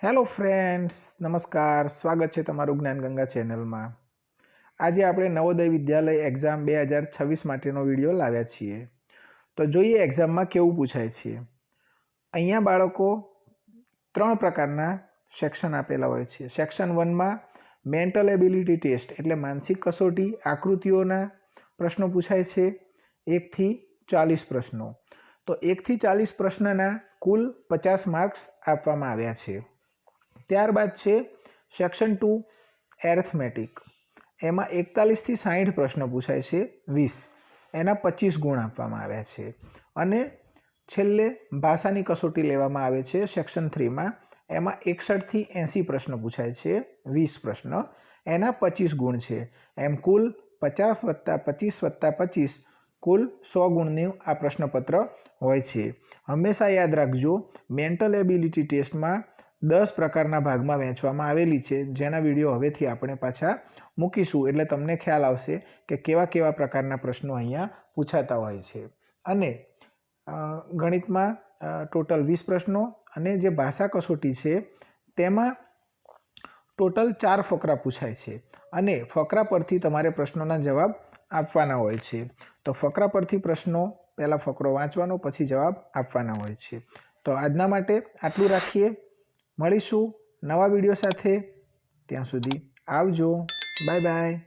Hello friends, નમસ્કાર. સ્વાગત છે તમારું જ્ઞાનગંગા ચેનલમાં. આજે આપણે નવોદય વિદ્યાલય એક્ઝામ 2026 માટેનો વિડીયો લાવ્યા છીએ. તો જોઈએ એક્ઝામમાં કેવું પૂછાય છે. અહીંયા બાળકો 3 પ્રકારના સેક્શન આપેલા હોય છે. સેક્શન 1માં મેન્ટલ એબિલિટી ટેસ્ટ એટલે માનસિક કસોટી આકૃતિઓના પ્રશ્નો પૂછાય છે, 1 થી 40 પ્રશ્નો. તો 1 થી 40 પ્રશ્નના કુલ 50 માર્ક્સ આપવામાં આવ્યા છે. ત્યારબાદ છે સેક્શન 2 એરેથમેટિક. એમાં 41 થી 60 પ્રશ્નો પૂછાય છે, 20, એના 25 ગુણ આપવામાં આવ્યા છે. અને છેલ્લે ભાષાની કસોટી લેવામાં આવે છે સેક્શન 3માં. એમાં 61 થી 80 પ્રશ્નો પૂછાય છે, 20 પ્રશ્ન, એના 25 ગુણ છે. એમ કુલ 50 + 25 + 25 કુલ 100 ગુણનું આ પ્રશ્નપત્ર હોય છે. હંમેશા યાદ રાખજો, મેન્ટલ એબિલિટી ટેસ્ટમાં 10 પ્રકારના ભાગમાં વહેંચવામાં આવેલી છે, જેના વિડીયો હવેથી આપણે પાછા મૂકીશું એટલે તમને ખ્યાલ આવશે કે કેવા કેવા પ્રકારના પ્રશ્નો અહીંયા પૂછાતા હોય છે. અને ગણિતમાં ટોટલ 20 પ્રશ્નો અને જે ભાષા કસોટી છે તેમાં ટોટલ 4 ફકરા પૂછાય છે અને ફકરા પરથી તમારે પ્રશ્નોના જવાબ આપવાના હોય છે. તો ફકરા પરથી પ્રશ્નો, પહેલાં ફકરો વાંચવાનો, પછી જવાબ આપવાના હોય છે. તો આજના માટે આટલું રાખીએ. મળીશું નવા વિડીયો સાથે. ત્યાં સુધી આવજો. Bye bye.